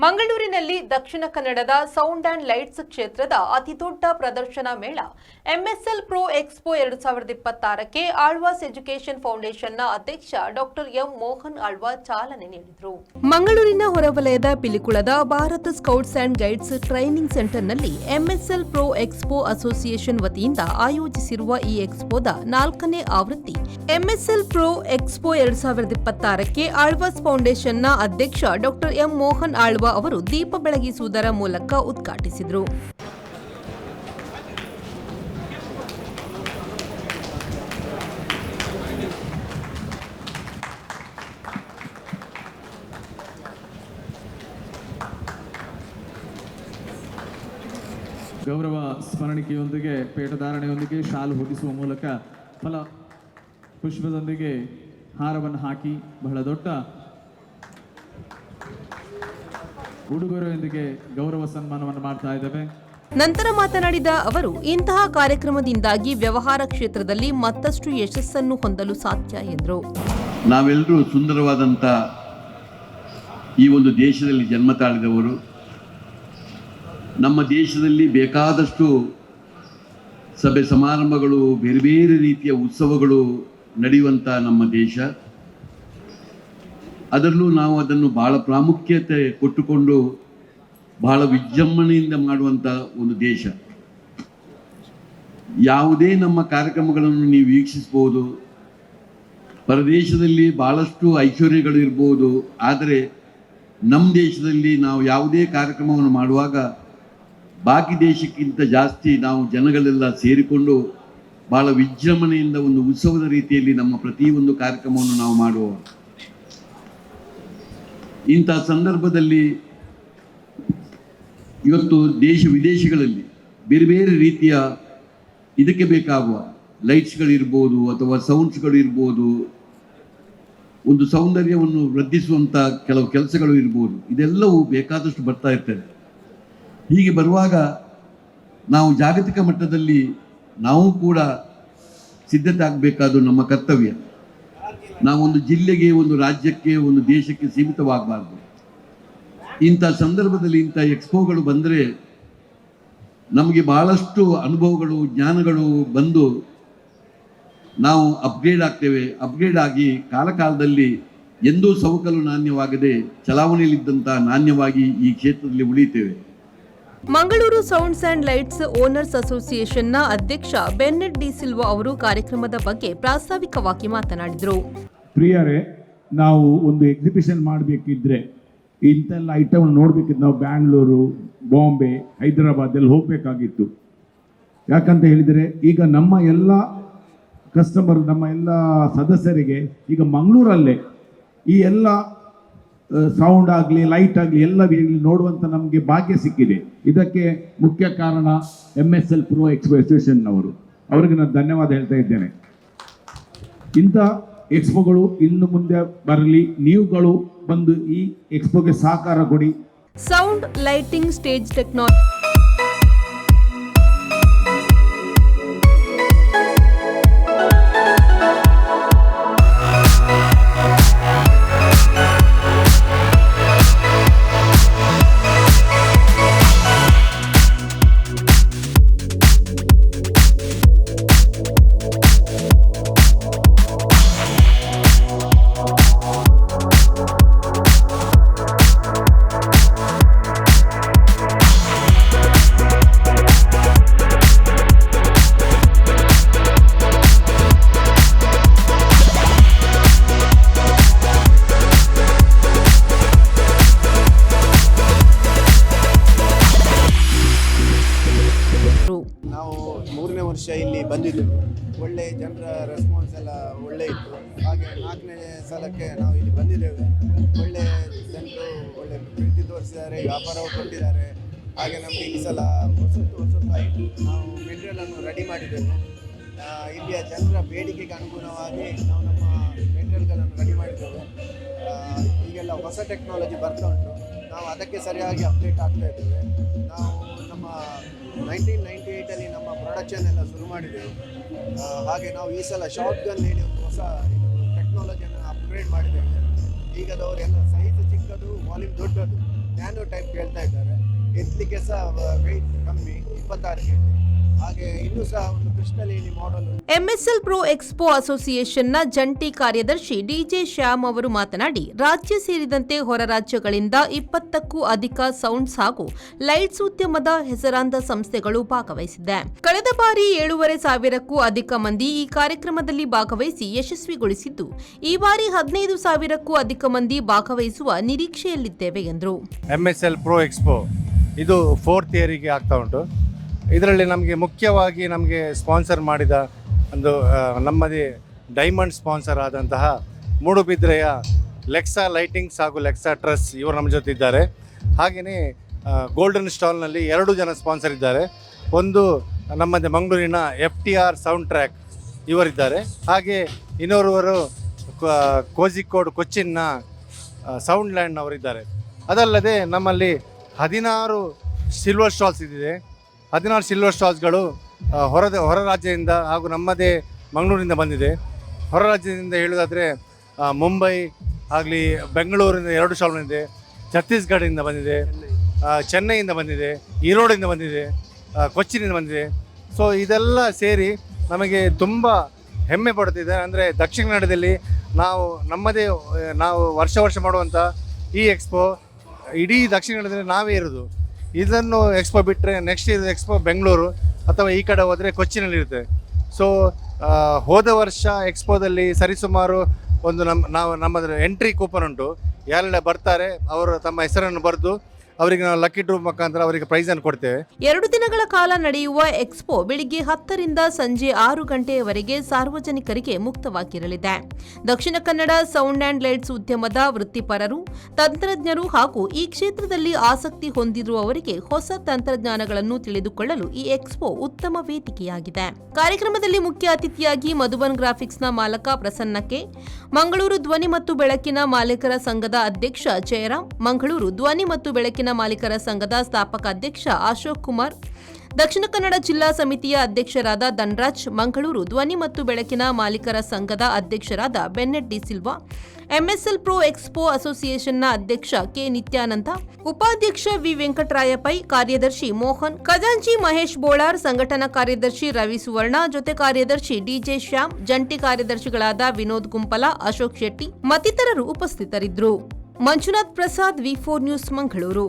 ಮಂಗಳೂರಿನಲ್ಲಿ ದಕ್ಷಿಣ ಕನ್ನಡದ sound and lights ಕ್ಷೇತ್ರದ ಅತಿದೊಡ್ಡ ಪ್ರದರ್ಶನ ಮೇಳ ಎಂಎಸ್ಎಲ್ ಪ್ರೋ ಎಕ್ಸ್ಪೋ 2026ಕ್ಕೆ ಆಳ್ವಾಸ್ ಎಜುಕೇಷನ್ ಫೌಂಡೇಶನ್ನ ಅಧ್ಯಕ್ಷ ಡಾಕ್ಟರ್ ಎಂ ಮೋಹನ್ ಆಳ್ವಾ ಚಾಲನೆ ನೀಡಿದರು. ಮಂಗಳೂರಿನ ಹೊರವಲಯದ ಪಿಲಿಕುಳದ Bharat scouts and guides training ಸೆಂಟರ್ನಲ್ಲಿ ಎಂಎಸ್ಎಲ್ ಪ್ರೋ ಎಕ್ಸ್ಪೋ ಅಸೋಸಿಯೇಷನ್ ವತಿಯಿಂದ ಆಯೋಜಿಸಿರುವ ಈ ಎಕ್ಸ್ಪೋದ 4ನೇ ಆವೃತ್ತಿ ಎಂಎಸ್ಎಲ್ ಪ್ರೋ ಎಕ್ಸ್ಪೋ 2026ಕ್ಕೆ ಆಳ್ವಾಸ್ ಫೌಂಡೇಶನ್ನ ಅಧ್ಯಕ್ಷ ಡಾಕ್ಟರ್ ಎಂ ಮೋಹನ್ ಆಳ್ವಾ ಅವರು ದೀಪ ಬೆಳಗಿಸುವುದರ ಮೂಲಕ ಉದ್ಘಾಟಿಸಿದರು. ಗೌರವ ಸ್ಮರಣಿಕೆಯೊಂದಿಗೆ ಪೇಟಧಾರಣೆಯೊಂದಿಗೆ ಶಾಲು ಹೊದಿಸುವ ಮೂಲಕ ಫಲ ಪುಷ್ಪದೊಂದಿಗೆ ಹಾರವನ್ನು ಹಾಕಿ ಬಹಳ ದೊಡ್ಡ ಉಡುಗೊರೆಯೊಂದಿಗೆ ಗೌರವ ಸನ್ಮಾನವನ್ನು ಮಾಡ್ತಾ ಇದ್ದೇವೆ. ನಂತರ ಮಾತನಾಡಿದ ಅವರು, ಇಂತಹ ಕಾರ್ಯಕ್ರಮದಿಂದಾಗಿ ವ್ಯವಹಾರ ಕ್ಷೇತ್ರದಲ್ಲಿ ಮತ್ತಷ್ಟು ಯಶಸ್ಸನ್ನು ಹೊಂದಲು ಸಾಧ್ಯ ಎಂದರು. ನಾವೆಲ್ಲರೂ ಸುಂದರವಾದಂಥ ಈ ಒಂದು ದೇಶದಲ್ಲಿ ಜನ್ಮ ತಾಳಿದವರು. ನಮ್ಮ ದೇಶದಲ್ಲಿ ಬೇಕಾದಷ್ಟು ಸಭೆ ಸಮಾರಂಭಗಳು, ಬೇರೆ ಬೇರೆ ರೀತಿಯ ಉತ್ಸವಗಳು ನಡೆಯುವಂಥ ನಮ್ಮ ದೇಶ. ಅದರಲ್ಲೂ ನಾವು ಅದನ್ನು ಬಹಳ ಪ್ರಾಮುಖ್ಯತೆ ಕೊಟ್ಟುಕೊಂಡು ಬಹಳ ವಿಜೃಂಭಣೆಯಿಂದ ಮಾಡುವಂಥ ಒಂದು ದೇಶ. ಯಾವುದೇ ನಮ್ಮ ಕಾರ್ಯಕ್ರಮಗಳನ್ನು ನೀವು ವೀಕ್ಷಿಸ್ಬೋದು. ಪರದೇಶದಲ್ಲಿ ಭಾಳಷ್ಟು ಐಶ್ವರ್ಯಗಳು ಇರ್ಬೋದು, ಆದರೆ ನಮ್ಮ ದೇಶದಲ್ಲಿ ನಾವು ಯಾವುದೇ ಕಾರ್ಯಕ್ರಮವನ್ನು ಮಾಡುವಾಗ ಬಾಕಿ ದೇಶಕ್ಕಿಂತ ಜಾಸ್ತಿ ನಾವು ಜನಗಳೆಲ್ಲ ಸೇರಿಕೊಂಡು ಭಾಳ ವಿಜೃಂಭಣೆಯಿಂದ ಒಂದು ಉತ್ಸವದ ರೀತಿಯಲ್ಲಿ ನಮ್ಮ ಪ್ರತಿಯೊಂದು ಕಾರ್ಯಕ್ರಮವನ್ನು ನಾವು ಮಾಡುವ. ಇಂಥ ಸಂದರ್ಭದಲ್ಲಿ ಇವತ್ತು ದೇಶ ವಿದೇಶಗಳಲ್ಲಿ ಬೇರೆ ಬೇರೆ ರೀತಿಯ ಇದಕ್ಕೆ ಬೇಕಾಗುವ ಲೈಟ್ಸ್ಗಳಿರ್ಬೋದು ಅಥವಾ ಸೌಂಡ್ಸ್ಗಳು ಇರ್ಬೋದು, ಒಂದು ಸೌಂದರ್ಯವನ್ನು ವೃದ್ಧಿಸುವಂಥ ಕೆಲವು ಕೆಲಸಗಳು ಇರ್ಬೋದು, ಇದೆಲ್ಲವೂ ಬೇಕಾದಷ್ಟು ಬರ್ತಾ ಇರ್ತದೆ. ಹೀಗೆ ಬರುವಾಗ ನಾವು ಜಾಗತಿಕ ಮಟ್ಟದಲ್ಲಿ ನಾವು ಕೂಡ ಸಿದ್ಧತೆ ಆಗಬೇಕಾದ್ದು ನಮ್ಮ ಕರ್ತವ್ಯ. ನಾವೊಂದು ಜಿಲ್ಲೆಗೆ, ಒಂದು ರಾಜ್ಯಕ್ಕೆ, ಒಂದು ದೇಶಕ್ಕೆ ಸೀಮಿತವಾಗಬಾರ್ದು. ಇಂಥ ಸಂದರ್ಭದಲ್ಲಿ ಇಂಥ ಎಕ್ಸ್ಪೋಗಳು ಬಂದರೆ ನಮಗೆ ಬಹಳಷ್ಟು ಅನುಭವಗಳು, ಜ್ಞಾನಗಳು ಬಂದು ನಾವು ಅಪ್ಗ್ರೇಡ್ ಆಗ್ತೇವೆ. ಅಪ್ಗ್ರೇಡ್ ಆಗಿ ಕಾಲಕಾಲದಲ್ಲಿ ಎಂದೂ ಸವಕಲು ನಾಣ್ಯವಾಗದೆ ಚಲಾವಣೆಯಲ್ಲಿದ್ದಂಥ ನಾಣ್ಯವಾಗಿ ಈ ಕ್ಷೇತ್ರದಲ್ಲಿ ಉಳಿತೇವೆ. Mangaluru sounds and lights owners ಅಸೋಸಿಯೇಷನ್ನ ಅಧ್ಯಕ್ಷ ಬೆನ್ನೆಟ್ ಡಿ ಸಿಲ್ವಾ ಅವರು ಕಾರ್ಯಕ್ರಮದ ಬಗ್ಗೆ ಪ್ರಾಸ್ತಾವಿಕವಾಗಿ ಮಾತನಾಡಿದರು. ಪ್ರಿಯರೇ, ನಾವು ಒಂದು ಎಕ್ಸಿಬಿಷನ್ ಮಾಡಬೇಕಿದ್ರೆ ಇಂಥೆಲ್ಲ ಐಟಮ್ ನೋಡಬೇಕಿದ್ದು ನಾವು ಬ್ಯಾಂಗ್ಳೂರು, ಬಾಂಬೆ, ಹೈದರಾಬಾದಲ್ಲಿ ಹೋಗಬೇಕಾಗಿತ್ತು. ಯಾಕಂತ ಹೇಳಿದರೆ ಈಗ ನಮ್ಮ ಎಲ್ಲ ಕಸ್ಟಮರ್, ನಮ್ಮ ಎಲ್ಲ ಸದಸ್ಯರಿಗೆ ಈಗ ಮಂಗಳೂರಲ್ಲೇ ಈ ಎಲ್ಲ ಸೌಂಡ್ ಆಗಲಿ, ಲೈಟ್ ಆಗಲಿ ಎಲ್ಲ ನೋಡುವಂಥ ನಮಗೆ ಭಾಗ್ಯ ಸಿಕ್ಕಿದೆ. ಇದಕ್ಕೆ ಮುಖ್ಯ ಕಾರಣ ಎಂಎಸ್ಎಲ್ ಪ್ರೋ ಎಕ್ಸ್ಪೋ ಅಸೋಸಿಯೇಷನ್ನವರು. ಅವರಿಗೆ ನಾನು ಧನ್ಯವಾದ ಹೇಳ್ತಾ ಇದ್ದೇನೆ. ಇಂಥ ಎಕ್ಸ್ಪೋಗಳು ಇನ್ನು ಮುಂದೆ ಬರಲಿ. ನೀವುಗಳು ಬಂದು ಈ ಎಕ್ಸ್ಪೋಗೆ ಸಹಕಾರ ಕೊಡಿ. ಸೌಂಡ್, ಲೈಟಿಂಗ್, ಸ್ಟೇಜ್ ಟೆಕ್ನಾಲಜಿ ನಾವು 3ನೇ ವರ್ಷ ಇಲ್ಲಿ ಬಂದಿದ್ದೆವು. ಒಳ್ಳೆ ಜನರ ರೆಸ್ಪಾನ್ಸ್ ಎಲ್ಲ ಒಳ್ಳೆ ಇತ್ತು. ಹಾಗೆ 4ನೇ ಸಲಕ್ಕೆ ನಾವು ಇಲ್ಲಿ ಬಂದಿದ್ದೇವೆ. ಒಳ್ಳೆ ಜನರು ಒಳ್ಳೆ ಪ್ರೀತಿ ತೋರಿಸಿದ್ದಾರೆ, ವ್ಯಾಪಾರವು ಕೊಟ್ಟಿದ್ದಾರೆ. ಹಾಗೆ ನಮಗೆ ಈ ಸಲ ಹೊಸ ನಾವು ಮೆಟೀರಿಯಲನ್ನು ರೆಡಿ ಮಾಡಿದ್ದೇವೆ. ಇಲ್ಲಿಯ ಜನರ ಬೇಡಿಕೆಗೆ ಅನುಗುಣವಾಗಿ ನಾವು ನಮ್ಮ ಮೆಟೀರಿಯಲ್ಗಳನ್ನು ರೆಡಿ ಮಾಡಿದ್ದೇವೆ. ಈಗೆಲ್ಲ ಹೊಸ ಟೆಕ್ನಾಲಜಿ ಬರ್ತಾ ಉಂಟು. ನಾವು ಅದಕ್ಕೆ ಸರಿಯಾಗಿ ಅಪ್ಡೇಟ್ ಆಗ್ತಾ ಇದ್ದೇವೆ. ನಾವು ನಮ್ಮ 1998 ನಮ್ಮ ಪ್ರೊಡಕ್ಷನ್ ಎಲ್ಲ ಶುರು ಮಾಡಿದೆವು. ಹಾಗೆ ನಾವು ಈ ಸಲ ಶಾರ್ಟ್ ಗನ್ ಹೇಳಿ ಒಂದು ಹೊಸ ಟೆಕ್ನಾಲಜಿಯನ್ನು ಅಪ್ಗ್ರೇಡ್ ಮಾಡಿದ್ದೇವೆ. ಈಗದವರೆಲ್ಲ ಸೈಜ್ ಚಿಕ್ಕದು, ವಾಲ್ಯೂಮ್ ದೊಡ್ಡದು ನ್ಯಾನೋ ಟೈಪ್ ಕೇಳ್ತಾ ಇದ್ದಾರೆ. ಎತ್ತಲಿಕ್ಕೆ ಸಹ ವೆಯ್ಟ್ ಕಮ್ಮಿ, 26 kg. ಹಾಗೆ ಇನ್ನೂ ಸಹ ಒಂದು ಕೃಷ್ಣಲೇನಿ ಮಾಡೆಲ್. ಎಂಎಸ್ಎಲ್ ಪ್ರೋ ಎಕ್ಸ್ಪೋ ಅಸೋಸಿಯೇಷನ್ನ ಜಂಟಿ ಕಾರ್ಯದರ್ಶಿ ಡಿಜೆ ಶ್ಯಾಮ್ ಅವರು ಮಾತನಾಡಿ, ರಾಜ್ಯ ಸೇರಿದಂತೆ ಹೊರ ರಾಜ್ಯಗಳಿಂದ 20ಕ್ಕೂ ಅಧಿಕ ಸೌಂಡ್ಸ್ ಹಾಗೂ ಲೈಟ್ಸ್ ಉದ್ಯಮದ ಹೆಸರಾಂತ ಸಂಸ್ಥೆಗಳು ಭಾಗವಹಿಸಿದೆ. ಕಳೆದ ಬಾರಿ 7,500ಕ್ಕೂ ಅಧಿಕ ಮಂದಿ ಈ ಕಾರ್ಯಕ್ರಮದಲ್ಲಿ ಭಾಗವಹಿಸಿ ಯಶಸ್ವಿಗೊಳಿಸಿದ್ದು, ಈ ಬಾರಿ 15,000ಕ್ಕೂ ಅಧಿಕ ಮಂದಿ ಭಾಗವಹಿಸುವ ನಿರೀಕ್ಷೆಯಲ್ಲಿದ್ದೇವೆ ಎಂದರು. ಎಂಎಸ್ಎಲ್ ಪ್ರೋ ಎಕ್ಸ್ಪೋ ಇದು 4th ಇಯರಿಗೆ ಆಗ್ತಾ ಉಂಟು. ಇದರಲ್ಲಿ ಮುಖ್ಯವಾಗಿ ನಮಗೆ ಸ್ಪಾನ್ಸರ್ ಮಾಡಿದ ಒಂದು ನಮ್ಮದೇ ಡೈಮಂಡ್ ಸ್ಪಾನ್ಸರ್ ಆದಂತಹ ಮೂಡುಬಿದ್ರೆಯ ಲೆಕ್ಸಾ ಲೈಟಿಂಗ್ಸ್ ಹಾಗೂ ಲೆಕ್ಸಾ ಟ್ರಸ್ ಇವರು ನಮ್ಮ ಜೊತೆ ಇದ್ದಾರೆ. ಹಾಗೆಯೇ ಗೋಲ್ಡನ್ ಸ್ಟಾಲ್ನಲ್ಲಿ 2 ಜನ ಸ್ಪಾನ್ಸರ್ ಇದ್ದಾರೆ. ಒಂದು ನಮ್ಮದೇ ಮಂಗಳೂರಿನ FTR ಸೌಂಡ್ ಟ್ರ್ಯಾಕ್ ಇವರಿದ್ದಾರೆ. ಹಾಗೆ ಇನ್ನೋರ್ವರು ಕೋಜಿಕೋಡ್ ಕೊಚ್ಚಿನ್ನ ಸೌಂಡ್ ಲ್ಯಾಂಡ್ನವರಿದ್ದಾರೆ. ಅದಲ್ಲದೆ ನಮ್ಮಲ್ಲಿ 16 ಸಿಲ್ವರ್ ಸ್ಟಾಲ್ಸ್ ಇದ್ದಿದೆ. 16 ಸಿಲ್ವರ್ ಸ್ಟಾಲ್ಸ್ಗಳು ಹೊರ ರಾಜ್ಯದಿಂದ ಹಾಗೂ ನಮ್ಮದೇ ಮಂಗಳೂರಿನಿಂದ ಬಂದಿದೆ. ಹೊರ ರಾಜ್ಯದಿಂದ ಹೇಳೋದಾದರೆ ಮುಂಬೈ ಆಗಲಿ, ಬೆಂಗಳೂರಿನ 2 ಸ್ಟಾಲ್ ಬಂದಿದೆ, ಛತ್ತೀಸ್ಗಢದಿಂದ ಬಂದಿದೆ, ಚೆನ್ನೈಯಿಂದ ಬಂದಿದೆ, ಈರೋಡಿಂದ ಬಂದಿದೆ, ಕೊಚ್ಚಿನಿಂದ ಬಂದಿದೆ. ಸೊ ಇದೆಲ್ಲ ಸೇರಿ ನಮಗೆ ತುಂಬ ಹೆಮ್ಮೆ ಪಡ್ತಿದೆ. ಅಂದರೆ ದಕ್ಷಿಣ ಕನ್ನಡದಲ್ಲಿ ನಾವು ವರ್ಷ ಮಾಡುವಂಥ ಈ ಎಕ್ಸ್ಪೋ ಇಡೀ ದಕ್ಷಿಣ ಕನ್ನಡದಲ್ಲಿ ನಾವೇ ಇರೋದು. ಇದನ್ನು ಎಕ್ಸ್ಪೋ ಬಿಟ್ಟರೆ ನೆಕ್ಸ್ಟ್ ಇದು ಎಕ್ಸ್ಪೋ ಬೆಂಗಳೂರು ಅಥವಾ ಈ ಕಡೆ ಹೋದರೆ ಕೊಚ್ಚಿನಲ್ಲಿರುತ್ತೆ. ಸೊ ಹೋದ ವರ್ಷ ಎಕ್ಸ್ಪೋದಲ್ಲಿ ಸರಿಸುಮಾರು ಒಂದು ನಮ್ಮದು ಎಂಟ್ರಿ ಕೂಪನ್ ಉಂಟು. ಯಾರೆಲ್ಲ ಬರ್ತಾರೆ ಅವರು ತಮ್ಮ ಹೆಸರನ್ನು ಬರೆದು ಅವರಿಗೆ ನಾವು ಲಕ್ಕಿ ಡ್ರೂ ಮುಖಾಂತರ ಅವರಿಗೆ ಪ್ರೈಸ್ ಅನ್ನು ಕೊಡ್ತೇವೆ. 2 ದಿನಗಳ ಕಾಲ ನಡೆಯುವ ಎಕ್ಸ್ಪೋ ಬೆಳಿಗ್ಗೆ 10ರಿಂದ ಸಂಜೆ 6 ಗಂಟೆಯವರೆಗೆ ಸಾರ್ವಜನಿಕರಿಗೆ ಮುಕ್ತವಾಗಿರಲಿದೆ. Dakshina Kannada sound and lights ಉದ್ಯಮದ ವೃತ್ತಿಪರರು, ತಂತ್ರಜ್ಞರು ಹಾಗೂ ಈ ಕ್ಷೇತ್ರದಲ್ಲಿ ಆಸಕ್ತಿ ಹೊಂದಿರುವವರಿಗೆ ಹೊಸ ತಂತ್ರಜ್ಞಾನಗಳನ್ನು ತಿಳಿದುಕೊಳ್ಳಲು ಈ ಎಕ್ಸ್ಪೋ ಉತ್ತಮ ವೇದಿಕೆಯಾಗಿದೆ. ಕಾರ್ಯಕ್ರಮದಲ್ಲಿ ಮುಖ್ಯ ಅತಿಥಿಯಾಗಿ ಮಧುಬನ್ ಗ್ರಾಫಿಕ್ಸ್ನ ಮಾಲಕ ಪ್ರಸನ್ನ ಕೆ, ಮಂಗಳೂರು ಧ್ವನಿ ಮತ್ತು ಬೆಳಕಿನ ಮಾಲೀಕರ ಸಂಘದ ಅಧ್ಯಕ್ಷ ಜಯರಾಮ್, ಮಂಗಳೂರು ಧ್ವನಿ ಮತ್ತು ಬೆಳಕಿನ ಮಾಲೀಕರ ಸಂಘದ ಸ್ಥಾಪಕ ಅಧ್ಯಕ್ಷ ಅಶೋಕ್ ಕುಮಾರ್, ದಕ್ಷಿಣ ಕನ್ನಡ ಜಿಲ್ಲಾ ಸಮಿತಿಯ ಅಧ್ಯಕ್ಷರಾದ ಧನ್ರಾಜ್, ಮಂಗಳೂರು ಧ್ವನಿ ಮತ್ತು ಬೆಳಕಿನ ಮಾಲೀಕರ ಸಂಘದ ಅಧ್ಯಕ್ಷರಾದ Bennett D Silva, MSL pro expo ಅಸೋಸಿಯೇಷನ್ನ ಅಧ್ಯಕ್ಷ ಕೆ ನಿತ್ಯಾನಂದ, ಉಪಾಧ್ಯಕ್ಷ ವಿ ವೆಂಕಟರಾಯ ಪೈ, ಕಾರ್ಯದರ್ಶಿ ಮೋಹನ್, ಖಜಾಂಚಿ ಮಹೇಶ್ ಬೋಳಾರ್, ಸಂಘಟನಾ ಕಾರ್ಯದರ್ಶಿ ರವಿ ಸುವರ್ಣ, ಜೊತೆ ಕಾರ್ಯದರ್ಶಿ ಡಿಜೆ ಶ್ಯಾಮ್, ಜಂಟಿ ಕಾರ್ಯದರ್ಶಿಗಳಾದ ವಿನೋದ್ ಗುಂಪಲ, ಅಶೋಕ್ ಶೆಟ್ಟಿ ಮತ್ತಿತರರು ಉಪಸ್ಥಿತರಿದ್ದರು. ಮಂಜುನಾಥ್ ಪ್ರಸಾದ್, ವಿ4 ನ್ಯೂಸ್, ಮಂಗಳೂರು.